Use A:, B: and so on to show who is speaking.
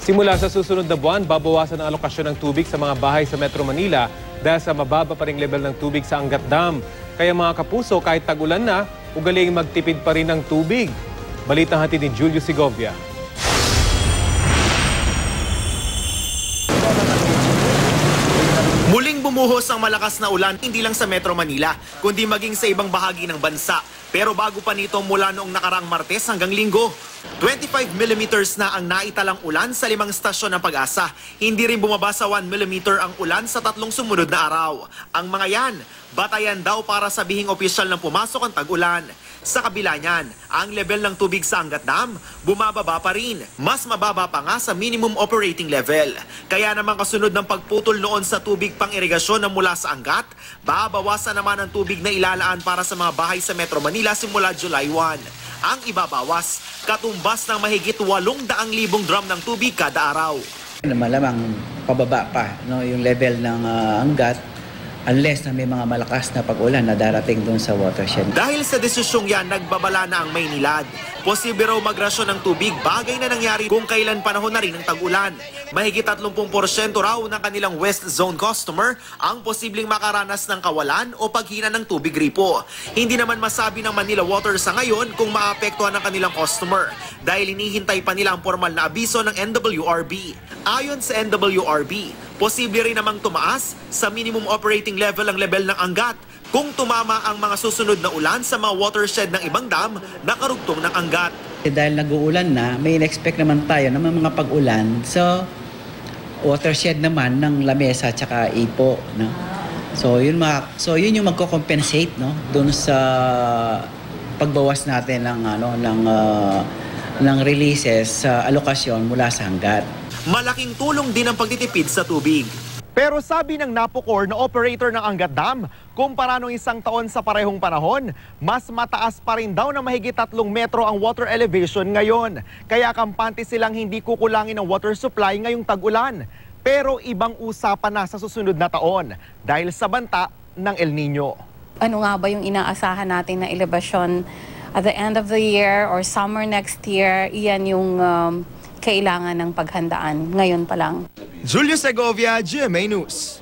A: Simula sa susunod na buwan, babawasan ang alokasyon ng tubig sa mga bahay sa Metro Manila dahil sa mababa pa ring level ng tubig sa Angat Dam. Kaya mga kapuso, kahit tag-ulan na, ugaling magtipid pa rin ng tubig. Balitang hatid ni Julio Segovia.
B: Muling bumuhos ang malakas na ulan hindi lang sa Metro Manila, kundi maging sa ibang bahagi ng bansa. Pero bago pa nito mula noong nakaraang Martes hanggang Linggo, 25 millimeters na ang naitalang ulan sa 5 stasyon ng Pag-asa. Hindi rin bumaba sa 1 millimeter ang ulan sa 3 sumunod na araw. Ang mga yan, batayan daw para sabihing opisyal ng pumasok ang tag-ulan. Sa kabila niyan, ang level ng tubig sa Angat Dam bumababa pa rin. Mas mababa pa nga sa minimum operating level. Kaya naman kasunod ng pagputol noon sa tubig pang irigasyon na mula sa Angat, babawasan naman ang tubig na ilalaan para sa mga bahay sa Metro Manila simula July 1. Ang ibabawas, katumbas ng mahigit 800,000 drum ng tubig kada araw.
C: Malamang pababa pa yung level ng Angat unless na may mga malakas na pag-ulan na darating doon sa watershed.
B: Dahil sa desisyong yan, nagbabala na ang Maynilad. Posible raw magrasyon ng tubig, bagay na nangyari kung kailan panahon na rin ng tag-ulan. Mahigit 30% raw ng kanilang West Zone customer ang posibleng makaranas ng kawalan o paghina ng tubig gripo. Hindi naman masabi ng Manila Water sa ngayon kung maapektuhan ng kanilang customer dahil hinihintay pa nila ang formal na abiso ng NWRB. Ayon sa NWRB, posible rin namang tumaas sa minimum operating level ang level ng Angat kung tumama ang mga susunod na ulan sa mga watershed ng ibang dam na karugtong ng Angat.
C: Dahil nag-uulan na, may in-expect naman tayo ng mga pag-ulan sa watershed naman ng Lamesa at saka Ipo. No? So yun yung magko-compensate doon sa pagbawas natin ng releases sa alokasyon mula sa Angat.
B: Malaking tulong din ang pagtitipid sa tubig.
D: Pero sabi ng NAPOCOR na operator ng Angat Dam, kumpara nung isang taon sa parehong panahon, mas mataas pa rin daw na mahigit 3 metro ang water elevation ngayon. Kaya kampante silang hindi kukulangin ang water supply ngayong tag-ulan. Pero ibang usapan na sa susunod na taon dahil sa banta ng El Nino.
E: Ano nga ba yung inaasahan natin na elevasyon at the end of the year or summer next year? Iyan yung kailangan ng paghandaan ngayon pa lang.
B: Julio Segovia, GMA News.